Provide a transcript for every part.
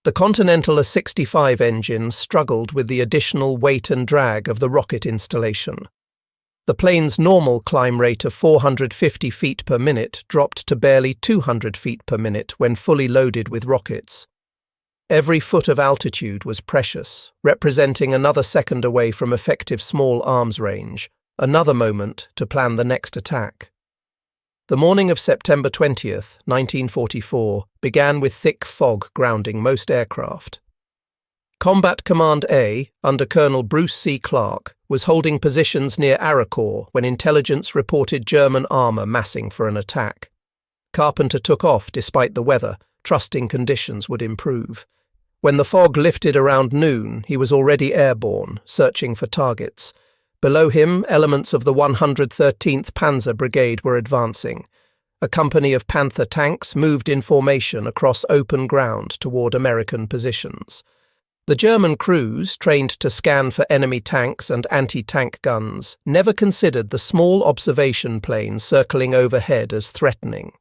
The Continental A-65 engine struggled with the additional weight and drag of the rocket installation. The plane's normal climb rate of 450 feet per minute dropped to barely 200 feet per minute when fully loaded with rockets. Every foot of altitude was precious, representing another second away from effective small arms range, another moment to plan the next attack. The morning of September 20th, 1944, began with thick fog grounding most aircraft. Combat Command A, under Colonel Bruce C. Clark, was holding positions near Arracore when intelligence reported German armour massing for an attack. Carpenter took off despite the weather, trusting conditions would improve. When the fog lifted around noon, he was already airborne, searching for targets. Below him, elements of the 113th Panzer Brigade were advancing. A company of Panther tanks moved in formation across open ground toward American positions. The German crews, trained to scan for enemy tanks and anti-tank guns, never considered the small observation plane circling overhead as threatening.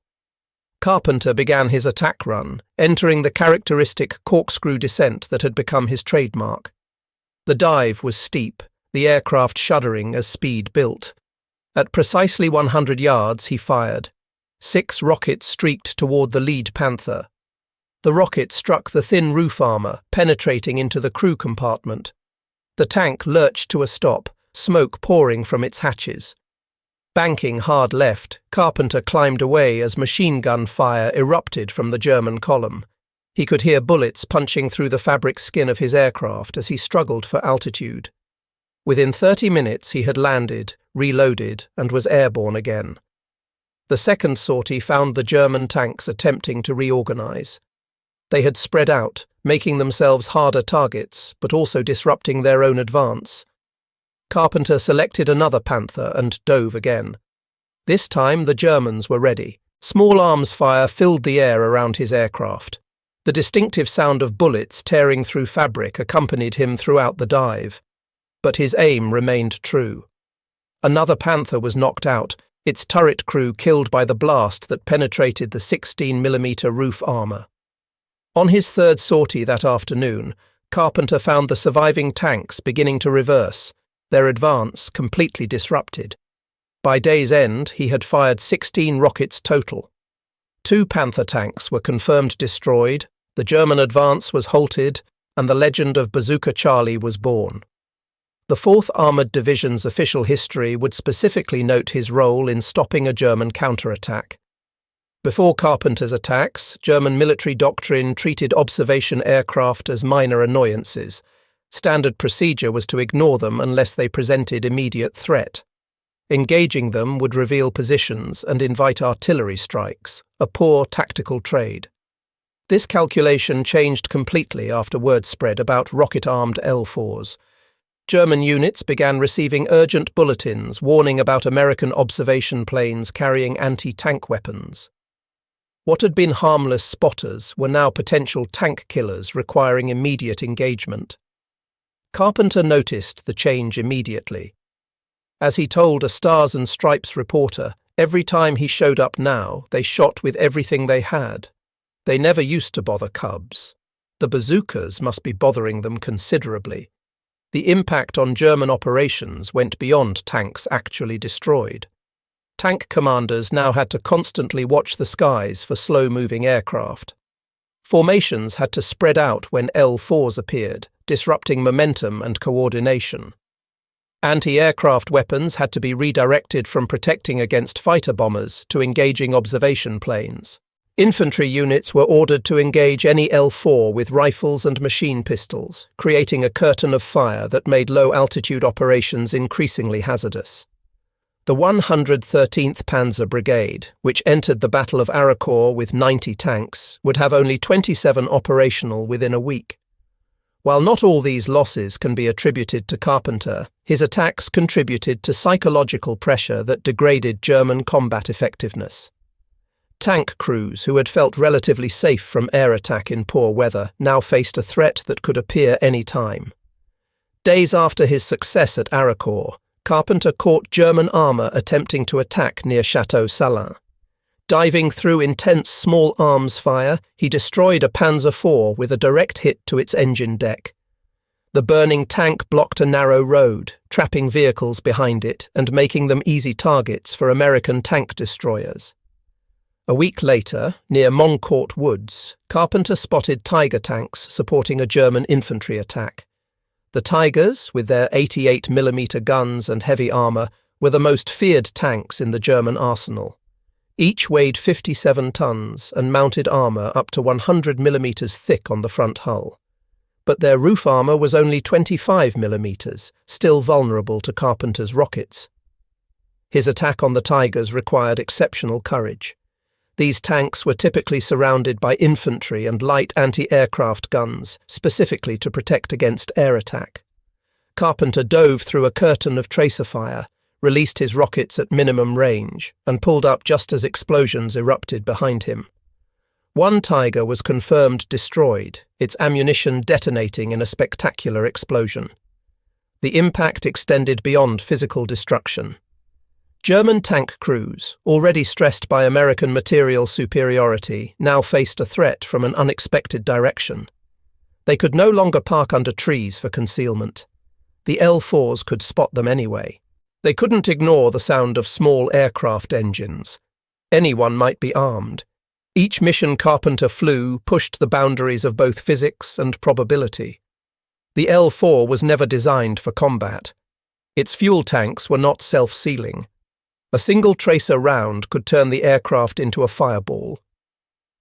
Carpenter began his attack run, entering the characteristic corkscrew descent that had become his trademark. The dive was steep, the aircraft shuddering as speed built. At precisely 100 yards, he fired. 6 rockets streaked toward the lead Panther. The rocket struck the thin roof armour, penetrating into the crew compartment. The tank lurched to a stop, smoke pouring from its hatches. Banking hard left, Carpenter climbed away as machine gun fire erupted from the German column. He could hear bullets punching through the fabric skin of his aircraft as he struggled for altitude. Within 30 minutes he had landed, reloaded, and was airborne again. The second sortie found the German tanks attempting to reorganize. They had spread out, making themselves harder targets, but also disrupting their own advance. Carpenter selected another Panther and dove again. This time the Germans were ready. Small arms fire filled the air around his aircraft. The distinctive sound of bullets tearing through fabric accompanied him throughout the dive. But his aim remained true. Another Panther was knocked out, its turret crew killed by the blast that penetrated the 16mm roof armour. On his third sortie that afternoon, Carpenter found the surviving tanks beginning to reverse, their advance completely disrupted. By day's end, he had fired 16 rockets total. 2 Panther tanks were confirmed destroyed, the German advance was halted, and the legend of Bazooka Charlie was born. The 4th Armoured Division's official history would specifically note his role in stopping a German counterattack. Before Carpenter's attacks, German military doctrine treated observation aircraft as minor annoyances. Standard procedure was to ignore them unless they presented immediate threat. Engaging them would reveal positions and invite artillery strikes, a poor tactical trade. This calculation changed completely after word spread about rocket-armed L-4s. German units began receiving urgent bulletins warning about American observation planes carrying anti-tank weapons. What had been harmless spotters were now potential tank killers requiring immediate engagement. Carpenter noticed the change immediately. As he told a Stars and Stripes reporter, every time he showed up now, they shot with everything they had. They never used to bother Cubs. The Bazookas must be bothering them considerably. The impact on German operations went beyond tanks actually destroyed. Tank commanders now had to constantly watch the skies for slow-moving aircraft. Formations had to spread out when L-4s appeared, disrupting momentum and coordination. Anti-aircraft weapons had to be redirected from protecting against fighter bombers to engaging observation planes. Infantry units were ordered to engage any L-4 with rifles and machine pistols, creating a curtain of fire that made low-altitude operations increasingly hazardous. The 113th Panzer Brigade, which entered the Battle of Arracore with 90 tanks, would have only 27 operational within a week. While not all these losses can be attributed to Carpenter, his attacks contributed to psychological pressure that degraded German combat effectiveness. Tank crews who had felt relatively safe from air attack in poor weather now faced a threat that could appear any time. Days after his success at Arracore, Carpenter caught German armour attempting to attack near Château Salins. Diving through intense small arms fire, he destroyed a Panzer IV with a direct hit to its engine deck. The burning tank blocked a narrow road, trapping vehicles behind it and making them easy targets for American tank destroyers. A week later, near Moncourt Woods, Carpenter spotted Tiger tanks supporting a German infantry attack. The Tigers, with their 88mm guns and heavy armour, were the most feared tanks in the German arsenal. Each weighed 57 tons and mounted armour up to 100mm thick on the front hull. But their roof armour was only 25mm, still vulnerable to Carpenter's rockets. His attack on the Tigers required exceptional courage. These tanks were typically surrounded by infantry and light anti-aircraft guns, specifically to protect against air attack. Carpenter dove through a curtain of tracer fire, released his rockets at minimum range, and pulled up just as explosions erupted behind him. One Tiger was confirmed destroyed, its ammunition detonating in a spectacular explosion. The impact extended beyond physical destruction. German tank crews, already stressed by American material superiority, now faced a threat from an unexpected direction. They could no longer park under trees for concealment. The L-4s could spot them anyway. They couldn't ignore the sound of small aircraft engines. Anyone might be armed. Each mission Carpenter flew pushed the boundaries of both physics and probability. The L-4 was never designed for combat. Its fuel tanks were not self-sealing. A single tracer round could turn the aircraft into a fireball.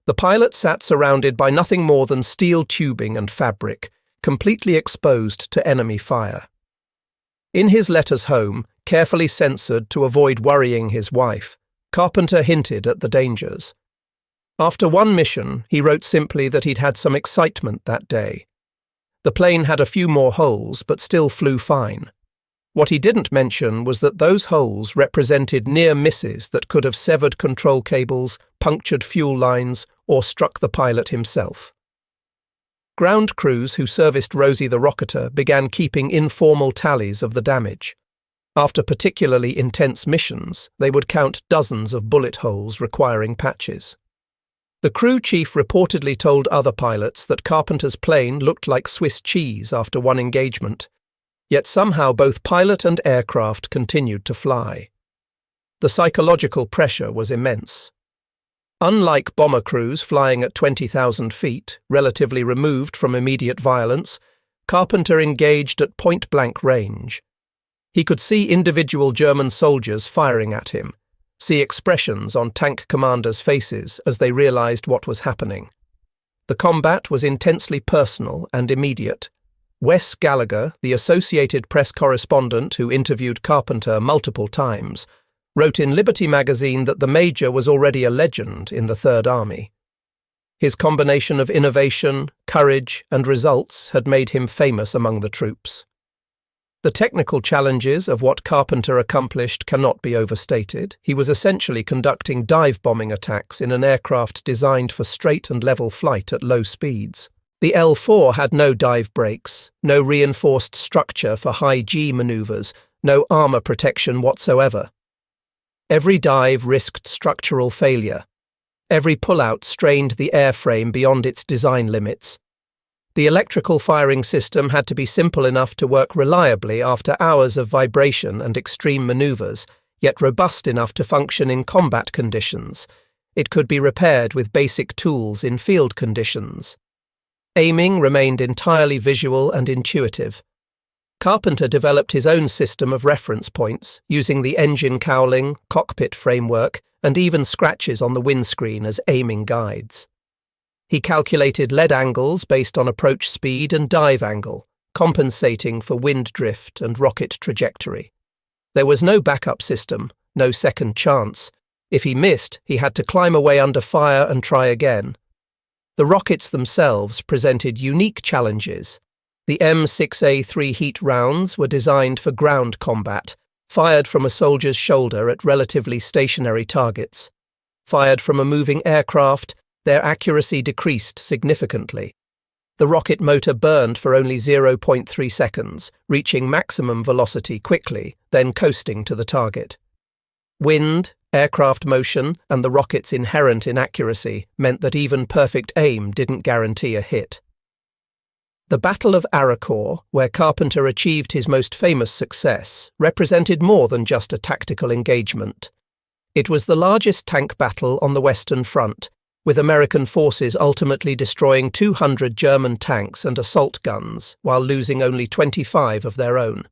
The pilot sat surrounded by nothing more than steel tubing and fabric, completely exposed to enemy fire. In his letters home, carefully censored to avoid worrying his wife, Carpenter hinted at the dangers. After one mission, he wrote simply that he'd had some excitement that day. The plane had a few more holes, but still flew fine. What he didn't mention was that those holes represented near misses that could have severed control cables, punctured fuel lines, or struck the pilot himself. Ground crews who serviced Rosie the Rocketer began keeping informal tallies of the damage. After particularly intense missions, they would count dozens of bullet holes requiring patches. The crew chief reportedly told other pilots that Carpenter's plane looked like Swiss cheese after one engagement, yet somehow both pilot and aircraft continued to fly. The psychological pressure was immense. Unlike bomber crews flying at 20,000 feet, relatively removed from immediate violence, Carpenter engaged at point-blank range. He could see individual German soldiers firing at him, see expressions on tank commanders' faces as they realized what was happening. The combat was intensely personal and immediate. Wes Gallagher, the Associated Press correspondent who interviewed Carpenter multiple times, wrote in Liberty magazine that the Major was already a legend in the Third Army. His combination of innovation, courage, and results had made him famous among the troops. The technical challenges of what Carpenter accomplished cannot be overstated. He was essentially conducting dive bombing attacks in an aircraft designed for straight and level flight at low speeds. The L-4 had no dive brakes, no reinforced structure for high G maneuvers, no armor protection whatsoever. Every dive risked structural failure. Every pullout strained the airframe beyond its design limits. The electrical firing system had to be simple enough to work reliably after hours of vibration and extreme maneuvers, yet robust enough to function in combat conditions. It could be repaired with basic tools in field conditions. Aiming remained entirely visual and intuitive. Carpenter developed his own system of reference points, using the engine cowling, cockpit framework, and even scratches on the windscreen as aiming guides. He calculated lead angles based on approach speed and dive angle, compensating for wind drift and rocket trajectory. There was no backup system, no second chance. If he missed, he had to climb away under fire and try again. The rockets themselves presented unique challenges. The M6A3 heat rounds were designed for ground combat, fired from a soldier's shoulder at relatively stationary targets. Fired from a moving aircraft, their accuracy decreased significantly. The rocket motor burned for only 0.3 seconds, reaching maximum velocity quickly, then coasting to the target. Wind, aircraft motion, and the rocket's inherent inaccuracy meant that even perfect aim didn't guarantee a hit. The Battle of Arracore, where Carpenter achieved his most famous success, represented more than just a tactical engagement. It was the largest tank battle on the Western Front, with American forces ultimately destroying 200 German tanks and assault guns, while losing only 25 of their own.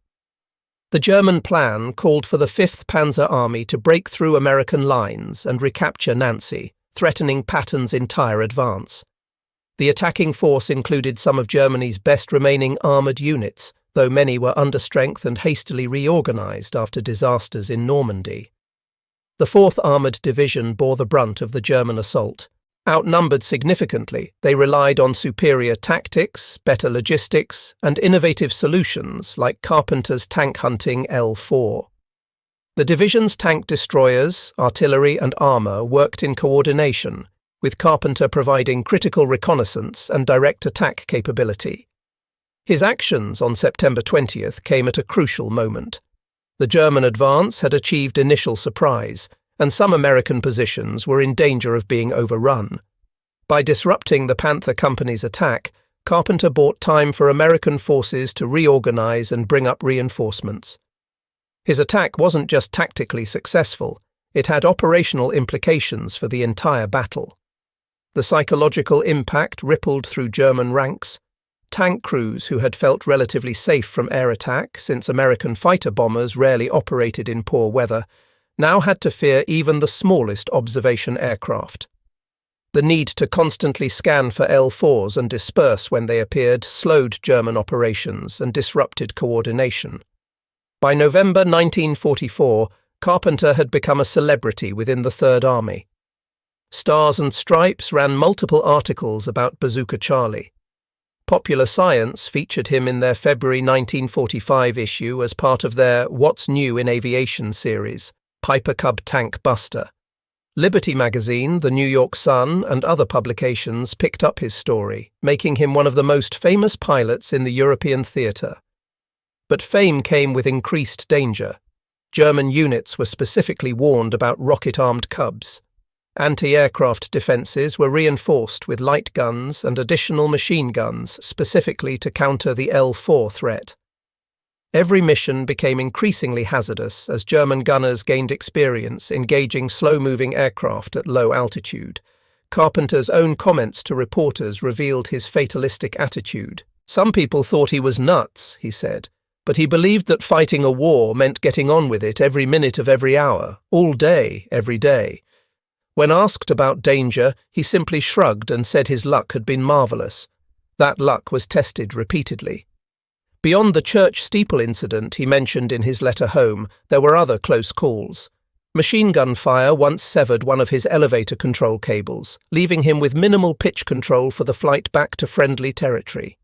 The German plan called for the 5th Panzer Army to break through American lines and recapture Nancy, threatening Patton's entire advance. The attacking force included some of Germany's best remaining armoured units, though many were understrength and hastily reorganised after disasters in Normandy. The 4th Armoured Division bore the brunt of the German assault. Outnumbered significantly, they relied on superior tactics, better logistics, and innovative solutions like Carpenter's tank-hunting L-4. The division's tank destroyers, artillery, and armour worked in coordination, with Carpenter providing critical reconnaissance and direct attack capability. His actions on September 20th came at a crucial moment. The German advance had achieved initial surprise, and some American positions were in danger of being overrun. By disrupting the Panther Company's attack, Carpenter bought time for American forces to reorganize and bring up reinforcements. His attack wasn't just tactically successful, it had operational implications for the entire battle. The psychological impact rippled through German ranks. Tank crews who had felt relatively safe from air attack since American fighter bombers rarely operated in poor weather, now had to fear even the smallest observation aircraft. The need to constantly scan for L-4s and disperse when they appeared slowed German operations and disrupted coordination. By November 1944, Carpenter had become a celebrity within the Third Army. Stars and Stripes ran multiple articles about Bazooka Charlie. Popular Science featured him in their February 1945 issue as part of their What's New in Aviation series, Piper Cub Tank Buster. Liberty magazine, the New York Sun, and other publications picked up his story, making him one of the most famous pilots in the European theatre. But fame came with increased danger. German units were specifically warned about rocket-armed Cubs. Anti-aircraft defences were reinforced with light guns and additional machine guns specifically to counter the L-4 threat. Every mission became increasingly hazardous as German gunners gained experience engaging slow-moving aircraft at low altitude. Carpenter's own comments to reporters revealed his fatalistic attitude. Some people thought he was nuts, he said, but he believed that fighting a war meant getting on with it every minute of every hour, all day, every day. When asked about danger, he simply shrugged and said his luck had been marvellous. That luck was tested repeatedly. Beyond the church steeple incident he mentioned in his letter home, there were other close calls. Machine gun fire once severed one of his elevator control cables, leaving him with minimal pitch control for the flight back to friendly territory.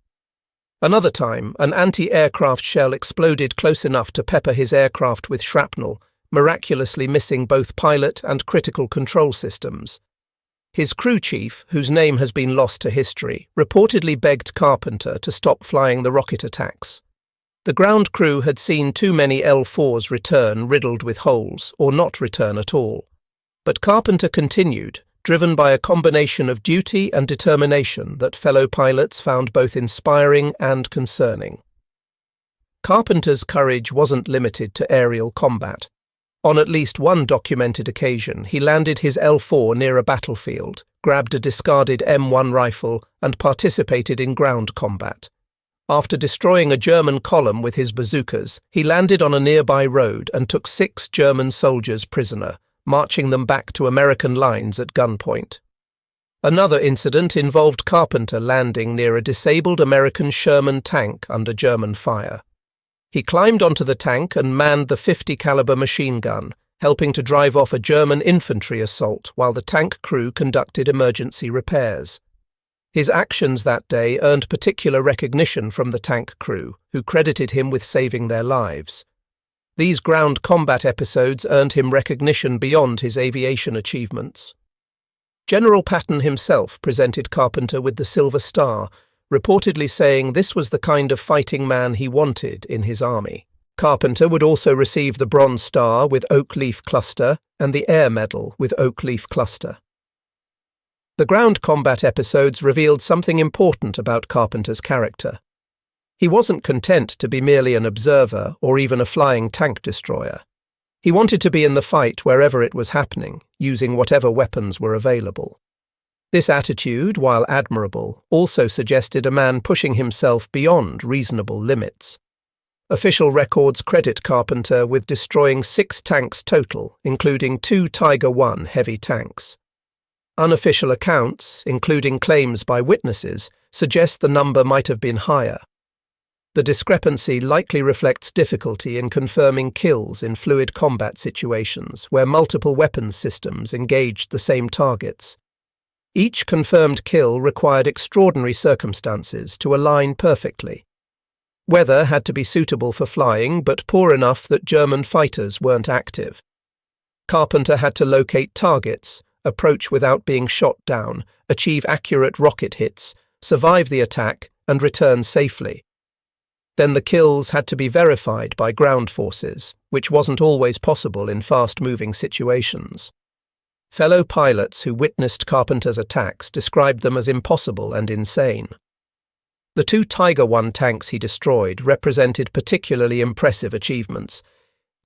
Another time, an anti-aircraft shell exploded close enough to pepper his aircraft with shrapnel, miraculously missing both pilot and critical control systems. His crew chief, whose name has been lost to history, reportedly begged Carpenter to stop flying the rocket attacks. The ground crew had seen too many L-4s return riddled with holes, or not return at all. But Carpenter continued, driven by a combination of duty and determination that fellow pilots found both inspiring and concerning. Carpenter's courage wasn't limited to aerial combat. On at least one documented occasion, he landed his L-4 near a battlefield, grabbed a discarded M1 rifle, and participated in ground combat. After destroying a German column with his bazookas, he landed on a nearby road and took 6 German soldiers prisoner, marching them back to American lines at gunpoint. Another incident involved Carpenter landing near a disabled American Sherman tank under German fire. He climbed onto the tank and manned the .50 caliber machine gun, helping to drive off a German infantry assault while the tank crew conducted emergency repairs. His actions that day earned particular recognition from the tank crew, who credited him with saving their lives. These ground combat episodes earned him recognition beyond his aviation achievements. General Patton himself presented Carpenter with the Silver Star, reportedly saying this was the kind of fighting man he wanted in his army. Carpenter would also receive the Bronze Star with Oak Leaf Cluster and the Air Medal with Oak Leaf Cluster. The ground combat episodes revealed something important about Carpenter's character. He wasn't content to be merely an observer or even a flying tank destroyer. He wanted to be in the fight wherever it was happening, using whatever weapons were available. This attitude, while admirable, also suggested a man pushing himself beyond reasonable limits. Official records credit Carpenter with destroying 6 tanks total, including 2 Tiger I heavy tanks. Unofficial accounts, including claims by witnesses, suggest the number might have been higher. The discrepancy likely reflects difficulty in confirming kills in fluid combat situations where multiple weapons systems engaged the same targets. Each confirmed kill required extraordinary circumstances to align perfectly. Weather had to be suitable for flying, but poor enough that German fighters weren't active. Carpenter had to locate targets, approach without being shot down, achieve accurate rocket hits, survive the attack, and return safely. Then the kills had to be verified by ground forces, which wasn't always possible in fast-moving situations. Fellow pilots who witnessed Carpenter's attacks described them as impossible and insane. The 2 Tiger I tanks he destroyed represented particularly impressive achievements.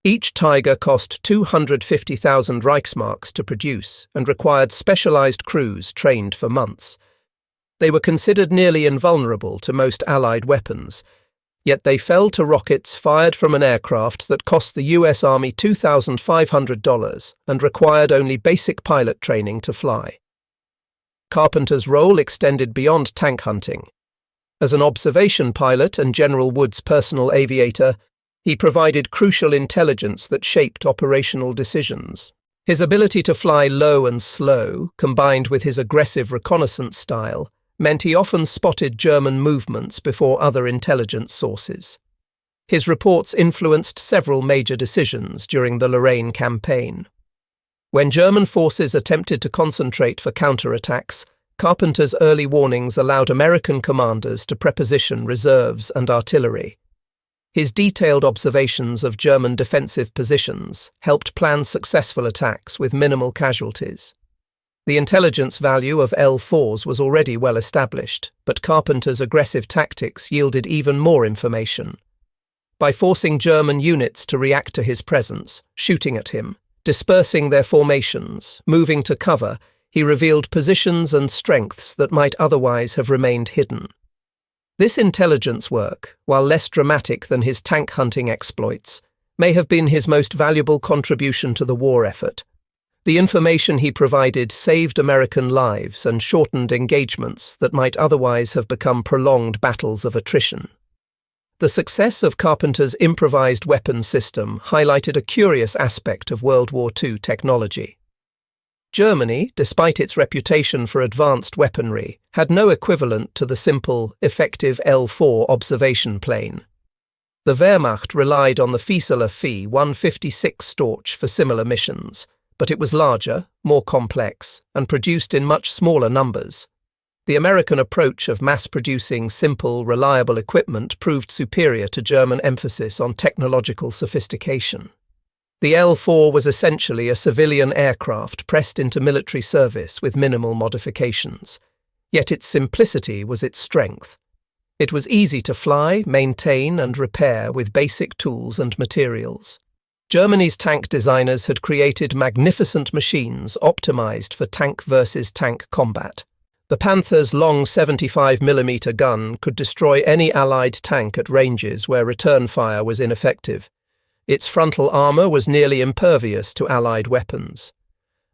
Each Tiger cost 250,000 Reichsmarks to produce and required specialized crews trained for months. They were considered nearly invulnerable to most Allied weapons, yet they fell to rockets fired from an aircraft that cost the US Army $2,500 and required only basic pilot training to fly. Carpenter's role extended beyond tank hunting. As an observation pilot and General Wood's personal aviator, he provided crucial intelligence that shaped operational decisions. His ability to fly low and slow, combined with his aggressive reconnaissance style, meant he often spotted German movements before other intelligence sources. His reports influenced several major decisions during the Lorraine campaign. When German forces attempted to concentrate for counterattacks, Carpenter's early warnings allowed American commanders to preposition reserves and artillery. His detailed observations of German defensive positions helped plan successful attacks with minimal casualties. The intelligence value of L-4s was already well established, but Carpenter's aggressive tactics yielded even more information. By forcing German units to react to his presence, shooting at him, dispersing their formations, moving to cover, he revealed positions and strengths that might otherwise have remained hidden. This intelligence work, while less dramatic than his tank hunting exploits, may have been his most valuable contribution to the war effort. The information he provided saved American lives and shortened engagements that might otherwise have become prolonged battles of attrition. The success of Carpenter's improvised weapons system highlighted a curious aspect of World War II technology. Germany, despite its reputation for advanced weaponry, had no equivalent to the simple, effective L-4 observation plane. The Wehrmacht relied on the Fieseler Vieh 156 Storch for similar missions, but it was larger, more complex, and produced in much smaller numbers. The American approach of mass-producing simple, reliable equipment proved superior to German emphasis on technological sophistication. The L-4 was essentially a civilian aircraft pressed into military service with minimal modifications. Yet its simplicity was its strength. It was easy to fly, maintain, and repair with basic tools and materials. Germany's tank designers had created magnificent machines optimized for tank-versus-tank combat. The Panther's long 75mm gun could destroy any Allied tank at ranges where return fire was ineffective. Its frontal armour was nearly impervious to Allied weapons.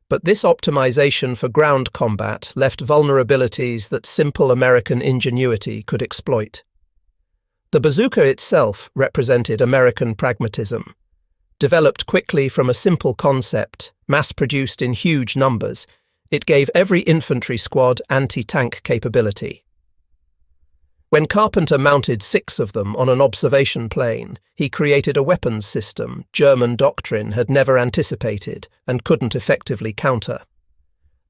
But this optimization for ground combat left vulnerabilities that simple American ingenuity could exploit. The bazooka itself represented American pragmatism. Developed quickly from a simple concept, mass-produced in huge numbers, it gave every infantry squad anti-tank capability. When Carpenter mounted 6 of them on an observation plane, he created a weapons system German doctrine had never anticipated and couldn't effectively counter.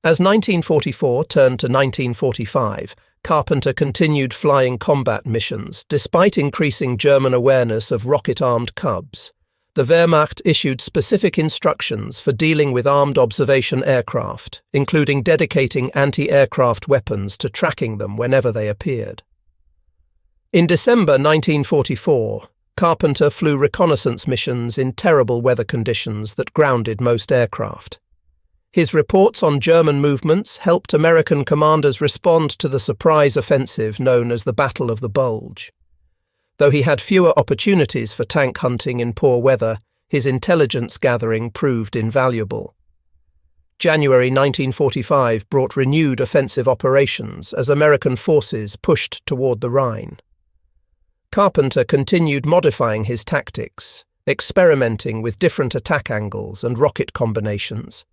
As 1944 turned to 1945, Carpenter continued flying combat missions despite increasing German awareness of rocket-armed Cubs. The Wehrmacht issued specific instructions for dealing with armed observation aircraft, including dedicating anti-aircraft weapons to tracking them whenever they appeared. In December 1944, Carpenter flew reconnaissance missions in terrible weather conditions that grounded most aircraft. His reports on German movements helped American commanders respond to the surprise offensive known as the Battle of the Bulge. Though he had fewer opportunities for tank hunting in poor weather, his intelligence gathering proved invaluable. January 1945 brought renewed offensive operations as American forces pushed toward the Rhine. Carpenter continued modifying his tactics, experimenting with different attack angles and rocket combinations.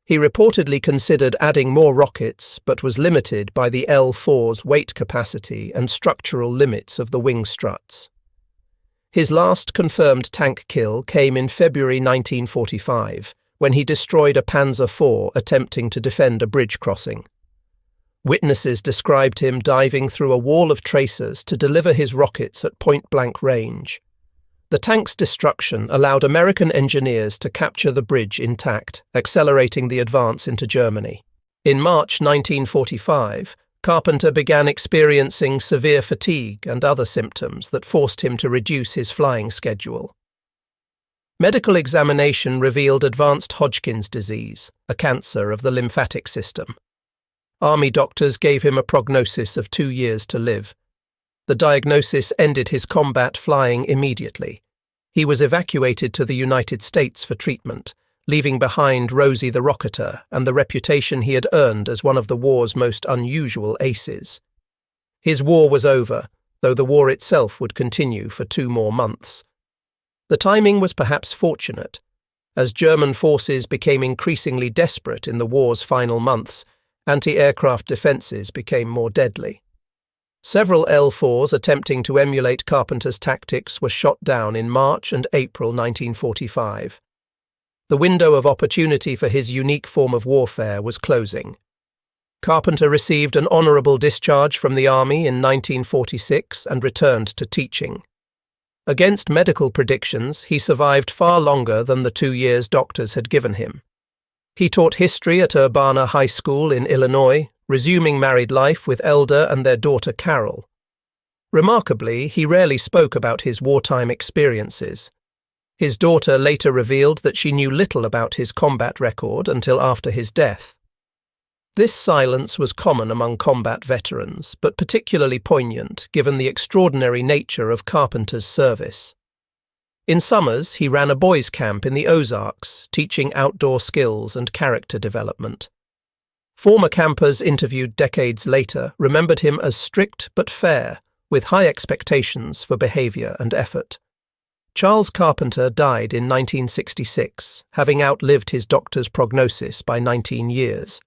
He reportedly considered adding more rockets, but was limited by the L-4's weight capacity and structural limits of the wing struts. His last confirmed tank kill came in February 1945, when he destroyed a Panzer IV attempting to defend a bridge crossing. Witnesses described him diving through a wall of tracers to deliver his rockets at point-blank range. The tank's destruction allowed American engineers to capture the bridge intact, accelerating the advance into Germany. In March 1945, Carpenter began experiencing severe fatigue and other symptoms that forced him to reduce his flying schedule. Medical examination revealed advanced Hodgkin's disease, a cancer of the lymphatic system. Army doctors gave him a prognosis of 2 years to live. The diagnosis ended his combat flying immediately. He was evacuated to the United States for treatment, leaving behind Rosie the Rocketer and the reputation he had earned as one of the war's most unusual aces. His war was over, though the war itself would continue for 2 more months. The timing was perhaps fortunate. As German forces became increasingly desperate in the war's final months, anti-aircraft defenses became more deadly. Several L-4s attempting to emulate Carpenter's tactics were shot down in March and April 1945. The window of opportunity for his unique form of warfare was closing. Carpenter received an honorable discharge from the Army in 1946 and returned to teaching. Against medical predictions, he survived far longer than the 2 years doctors had given him. He taught history at Urbana High School in Illinois, resuming married life with Elder and their daughter Carol. Remarkably, he rarely spoke about his wartime experiences. His daughter later revealed that she knew little about his combat record until after his death. This silence was common among combat veterans, but particularly poignant given the extraordinary nature of Carpenter's service. In summers, he ran a boys' camp in the Ozarks, teaching outdoor skills and character development. Former campers interviewed decades later remembered him as strict but fair, with high expectations for behavior and effort. Charles Carpenter died in 1966, having outlived his doctor's prognosis by 19 years.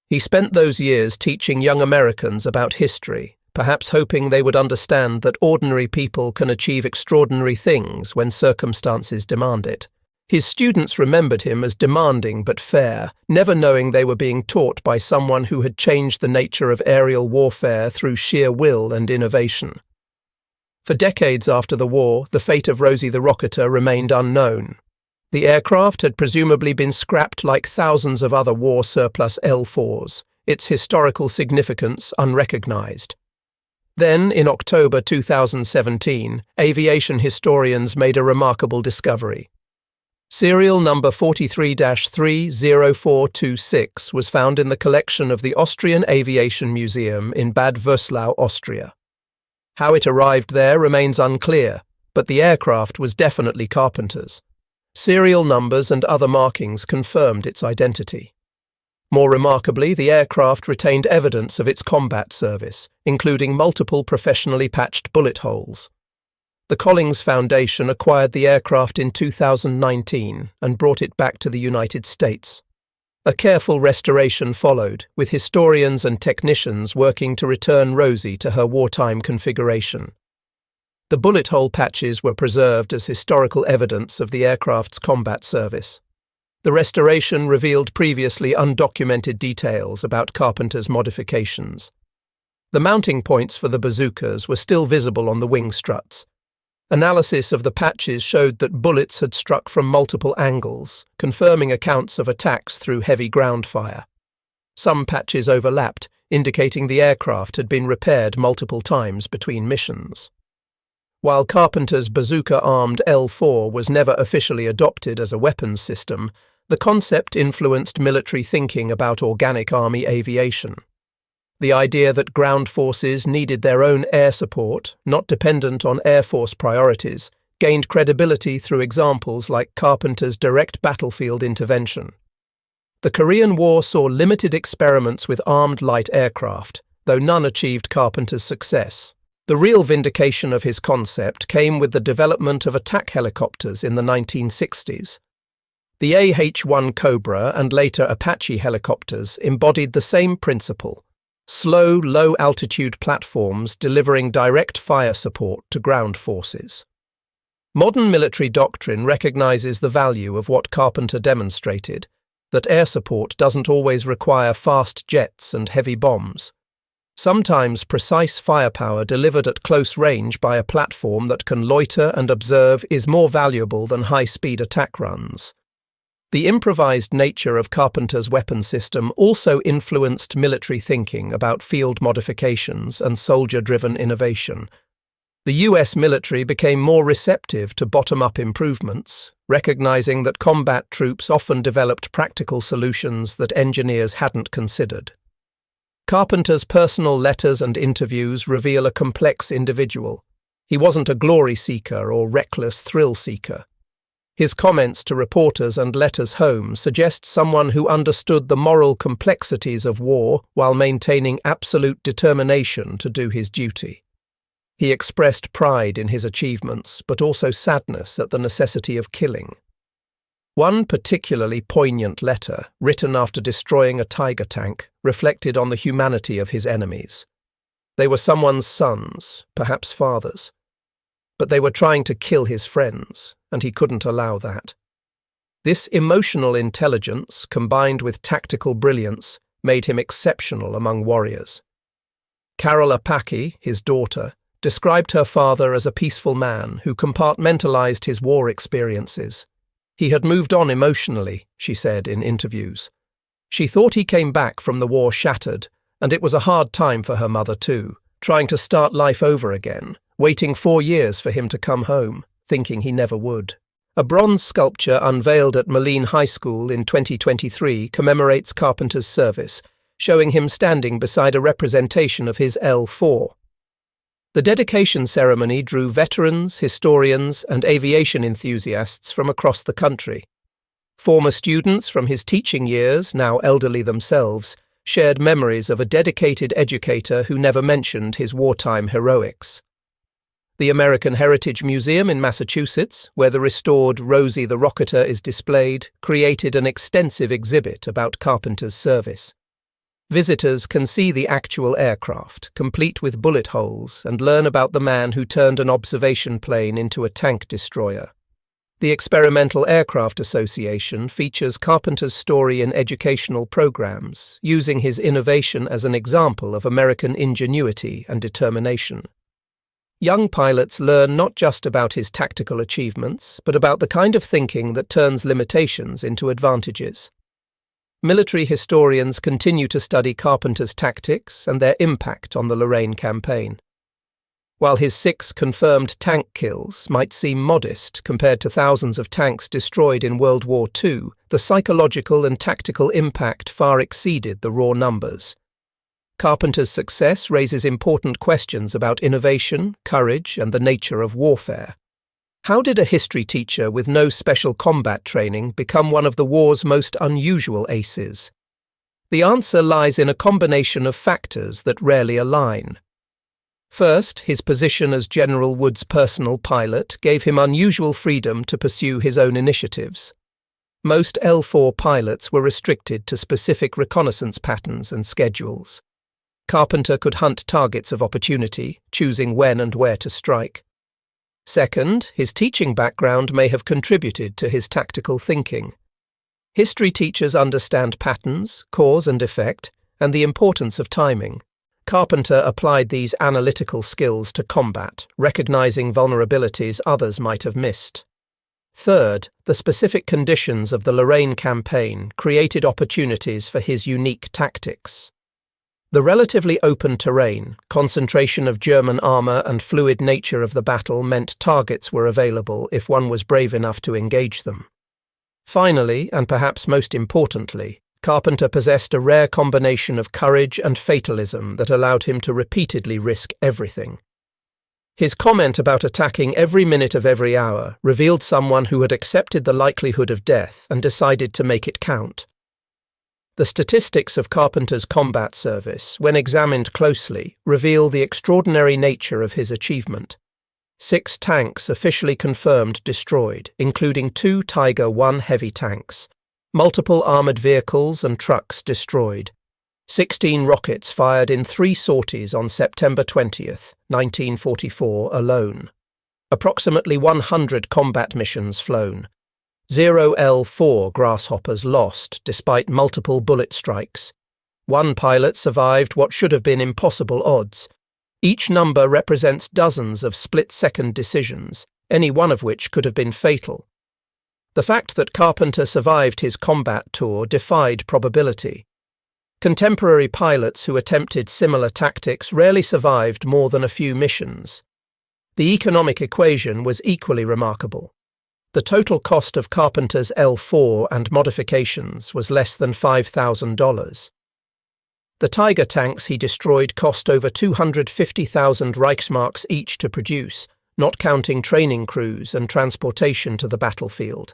He spent those years teaching young Americans about history, perhaps hoping they would understand that ordinary people can achieve extraordinary things when circumstances demand it. His students remembered him as demanding but fair, never knowing they were being taught by someone who had changed the nature of aerial warfare through sheer will and innovation. For decades after the war, the fate of Rosie the Rocketer remained unknown. The aircraft had presumably been scrapped like thousands of other war surplus L-4s, its historical significance unrecognized. Then, in October 2017, aviation historians made a remarkable discovery. Serial number 43-30426 was found in the collection of the Austrian Aviation Museum in Bad Vöslau, Austria. How it arrived there remains unclear, but the aircraft was definitely Carpenter's. Serial numbers and other markings confirmed its identity. More remarkably, the aircraft retained evidence of its combat service, including multiple professionally patched bullet holes. The Collings Foundation acquired the aircraft in 2019 and brought it back to the United States. A careful restoration followed, with historians and technicians working to return Rosie to her wartime configuration. The bullet hole patches were preserved as historical evidence of the aircraft's combat service. The restoration revealed previously undocumented details about Carpenter's modifications. The mounting points for the bazookas were still visible on the wing struts. Analysis of the patches showed that bullets had struck from multiple angles, confirming accounts of attacks through heavy ground fire. Some patches overlapped, indicating the aircraft had been repaired multiple times between missions. While Carpenter's bazooka-armed L-4 was never officially adopted as a weapons system, the concept influenced military thinking about organic army aviation. The idea that ground forces needed their own air support, not dependent on Air Force priorities, gained credibility through examples like Carpenter's direct battlefield intervention. The Korean War saw limited experiments with armed light aircraft, though none achieved Carpenter's success. The real vindication of his concept came with the development of attack helicopters in the 1960s. The AH-1 Cobra and later Apache helicopters embodied the same principle: slow, low-altitude platforms delivering direct fire support to ground forces. Modern military doctrine recognizes the value of what Carpenter demonstrated, that air support doesn't always require fast jets and heavy bombs. Sometimes precise firepower delivered at close range by a platform that can loiter and observe is more valuable than high-speed attack runs. The improvised nature of Carpenter's weapon system also influenced military thinking about field modifications and soldier-driven innovation. The US military became more receptive to bottom-up improvements, recognizing that combat troops often developed practical solutions that engineers hadn't considered. Carpenter's personal letters and interviews reveal a complex individual. He wasn't a glory seeker or reckless thrill seeker. His comments to reporters and letters home suggest someone who understood the moral complexities of war while maintaining absolute determination to do his duty. He expressed pride in his achievements, but also sadness at the necessity of killing. One particularly poignant letter, written after destroying a Tiger tank, reflected on the humanity of his enemies. They were someone's sons, perhaps fathers. But they were trying to kill his friends, and he couldn't allow that. This emotional intelligence, combined with tactical brilliance, made him exceptional among warriors. Carol Apaki, his daughter, described her father as a peaceful man who compartmentalized his war experiences. He had moved on emotionally, she said in interviews. She thought he came back from the war shattered, and it was a hard time for her mother too, trying to start life over again, waiting 4 years for him to come home, thinking he never would. A bronze sculpture unveiled at Moline High School in 2023 commemorates Carpenter's service, showing him standing beside a representation of his L-4. The dedication ceremony drew veterans, historians, and aviation enthusiasts from across the country. Former students from his teaching years, now elderly themselves, shared memories of a dedicated educator who never mentioned his wartime heroics. The American Heritage Museum in Massachusetts, where the restored Rosie the Rocketer is displayed, created an extensive exhibit about Carpenter's service. Visitors can see the actual aircraft, complete with bullet holes, and learn about the man who turned an observation plane into a tank destroyer. The Experimental Aircraft Association features Carpenter's story in educational programs, using his innovation as an example of American ingenuity and determination. Young pilots learn not just about his tactical achievements, but about the kind of thinking that turns limitations into advantages. Military historians continue to study Carpenter's tactics and their impact on the Lorraine campaign. While his 6 confirmed tank kills might seem modest compared to thousands of tanks destroyed in World War II, the psychological and tactical impact far exceeded the raw numbers. Carpenter's success raises important questions about innovation, courage, and the nature of warfare. How did a history teacher with no special combat training become one of the war's most unusual aces? The answer lies in a combination of factors that rarely align. First, his position as General Wood's personal pilot gave him unusual freedom to pursue his own initiatives. Most L-4 pilots were restricted to specific reconnaissance patterns and schedules. Carpenter could hunt targets of opportunity, choosing when and where to strike. Second, his teaching background may have contributed to his tactical thinking. History teachers understand patterns, cause and effect, and the importance of timing. Carpenter applied these analytical skills to combat, recognizing vulnerabilities others might have missed. Third, the specific conditions of the Lorraine campaign created opportunities for his unique tactics. The relatively open terrain, concentration of German armor, and fluid nature of the battle meant targets were available if one was brave enough to engage them. Finally, and perhaps most importantly, Carpenter possessed a rare combination of courage and fatalism that allowed him to repeatedly risk everything. His comment about attacking every minute of every hour revealed someone who had accepted the likelihood of death and decided to make it count. The statistics of Carpenter's combat service, when examined closely, reveal the extraordinary nature of his achievement. 6 tanks officially confirmed destroyed, including 2 Tiger I heavy tanks, multiple armoured vehicles and trucks destroyed, 16 rockets fired in 3 sorties on September 20th, 1944 alone, approximately 100 combat missions flown, 0 L-4 grasshoppers lost despite multiple bullet strikes. 1 pilot survived what should have been impossible odds. Each number represents dozens of split-second decisions, any one of which could have been fatal. The fact that Carpenter survived his combat tour defied probability. Contemporary pilots who attempted similar tactics rarely survived more than a few missions. The economic equation was equally remarkable. The total cost of Carpenter's L-4 and modifications was less than $5,000. The Tiger tanks he destroyed cost over 250,000 Reichsmarks each to produce, not counting training crews and transportation to the battlefield.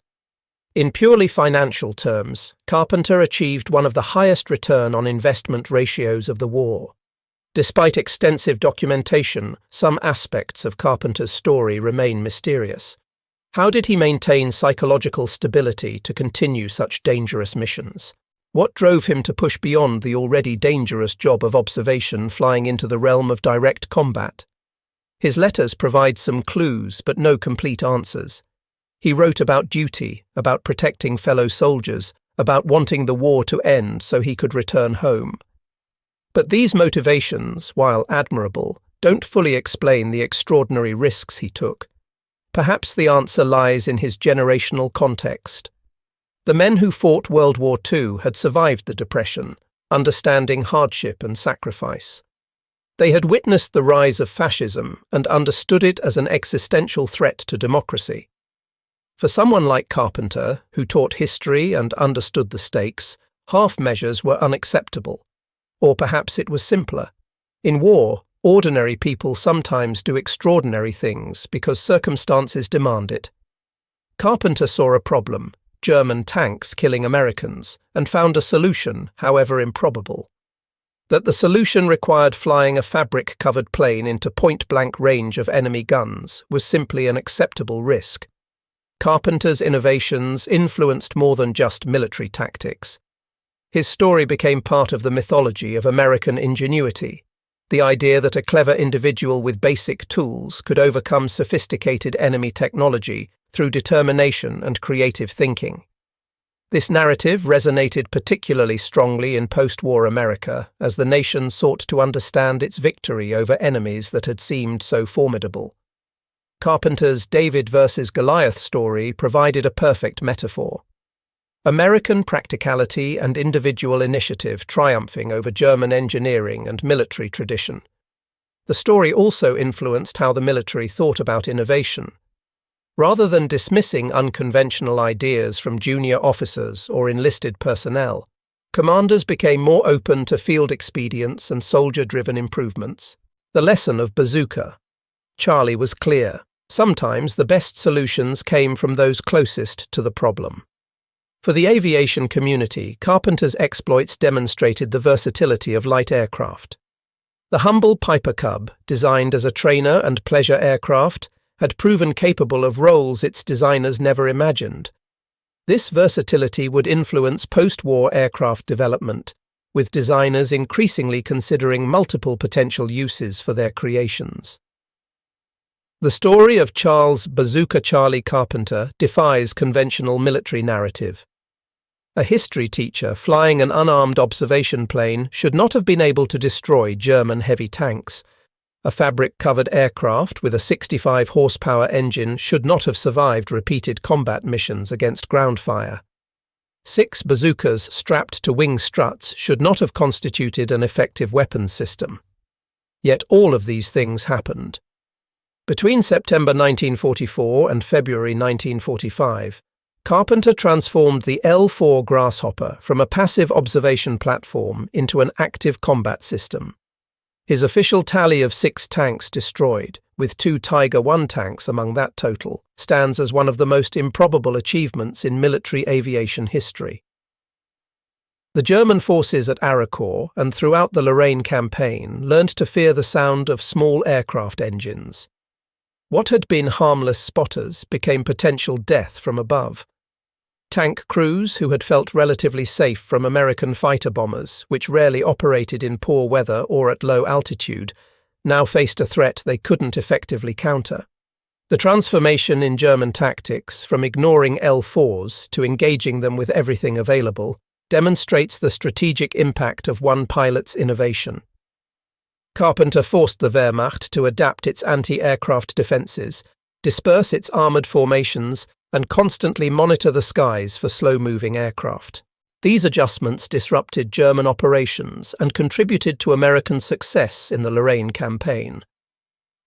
In purely financial terms, Carpenter achieved one of the highest return on investment ratios of the war. Despite extensive documentation, some aspects of Carpenter's story remain mysterious. How did he maintain psychological stability to continue such dangerous missions? What drove him to push beyond the already dangerous job of observation, flying into the realm of direct combat? His letters provide some clues, but no complete answers. He wrote about duty, about protecting fellow soldiers, about wanting the war to end so he could return home. But these motivations, while admirable, don't fully explain the extraordinary risks he took. Perhaps the answer lies in his generational context. The men who fought World War II had survived the Depression, understanding hardship and sacrifice. They had witnessed the rise of fascism and understood it as an existential threat to democracy. For someone like Carpenter, who taught history and understood the stakes, half measures were unacceptable. Or perhaps it was simpler. In war, ordinary people sometimes do extraordinary things because circumstances demand it. Carpenter saw a problem, German tanks killing Americans, and found a solution, however improbable. That the solution required flying a fabric-covered plane into point-blank range of enemy guns was simply an acceptable risk. Carpenter's innovations influenced more than just military tactics. His story became part of the mythology of American ingenuity, the idea that a clever individual with basic tools could overcome sophisticated enemy technology through determination and creative thinking. This narrative resonated particularly strongly in post-war America as the nation sought to understand its victory over enemies that had seemed so formidable. Carpenter's David versus Goliath story provided a perfect metaphor. American practicality and individual initiative triumphing over German engineering and military tradition. The story also influenced how the military thought about innovation. Rather than dismissing unconventional ideas from junior officers or enlisted personnel, commanders became more open to field expedients and soldier-driven improvements. The lesson of Bazooka. Charlie was clear. Sometimes the best solutions came from those closest to the problem. For the aviation community, Carpenter's exploits demonstrated the versatility of light aircraft. The humble Piper Cub, designed as a trainer and pleasure aircraft, had proven capable of roles its designers never imagined. This versatility would influence post-war aircraft development, with designers increasingly considering multiple potential uses for their creations. The story of Charles "Bazooka Charlie" Carpenter defies conventional military narrative. A history teacher flying an unarmed observation plane should not have been able to destroy German heavy tanks. A fabric-covered aircraft with a 65-horsepower engine should not have survived repeated combat missions against ground fire. 6 bazookas strapped to wing struts should not have constituted an effective weapons system. Yet all of these things happened. Between September 1944 and February 1945, Carpenter transformed the L-4 Grasshopper from a passive observation platform into an active combat system. His official tally of 6 tanks destroyed, with 2 Tiger I tanks among that total, stands as one of the most improbable achievements in military aviation history. The German forces at Aricourt and throughout the Lorraine campaign learned to fear the sound of small aircraft engines. What had been harmless spotters became potential death from above. Tank crews who had felt relatively safe from American fighter bombers, which rarely operated in poor weather or at low altitude, now faced a threat they couldn't effectively counter. The transformation in German tactics from ignoring L-4s to engaging them with everything available demonstrates the strategic impact of one pilot's innovation. Carpenter forced the Wehrmacht to adapt its anti-aircraft defences, disperse its armoured formations, and constantly monitor the skies for slow-moving aircraft. These adjustments disrupted German operations and contributed to American success in the Lorraine campaign.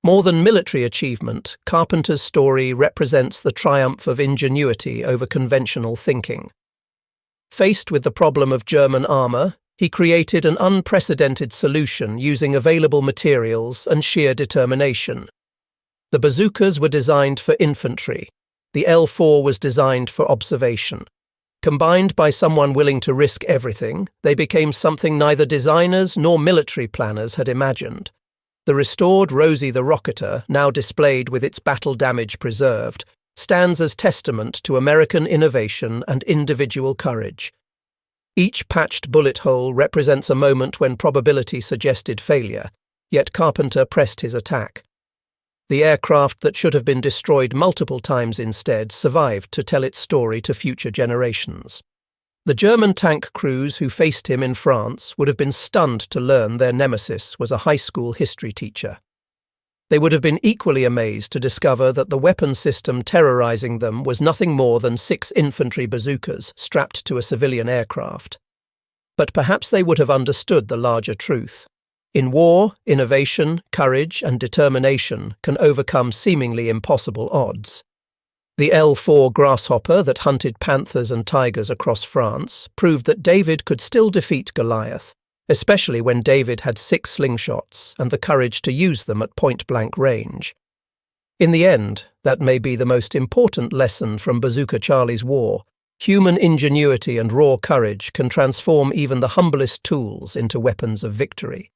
More than military achievement, Carpenter's story represents the triumph of ingenuity over conventional thinking. Faced with the problem of German armour, he created an unprecedented solution using available materials and sheer determination. The bazookas were designed for infantry. The L-4 was designed for observation. Combined by someone willing to risk everything, they became something neither designers nor military planners had imagined. The restored Rosie the Rocketer, now displayed with its battle damage preserved, stands as testament to American innovation and individual courage. Each patched bullet hole represents a moment when probability suggested failure, yet Carpenter pressed his attack. The aircraft that should have been destroyed multiple times instead survived to tell its story to future generations. The German tank crews who faced him in France would have been stunned to learn their nemesis was a high school history teacher. They would have been equally amazed to discover that the weapon system terrorizing them was nothing more than 6 infantry bazookas strapped to a civilian aircraft. But perhaps they would have understood the larger truth. In war, innovation, courage, and determination can overcome seemingly impossible odds. The L-4 Grasshopper that hunted panthers and tigers across France proved that David could still defeat Goliath, especially when David had 6 slingshots and the courage to use them at point-blank range. In the end, that may be the most important lesson from Bazooka Charlie's war. Human ingenuity and raw courage can transform even the humblest tools into weapons of victory.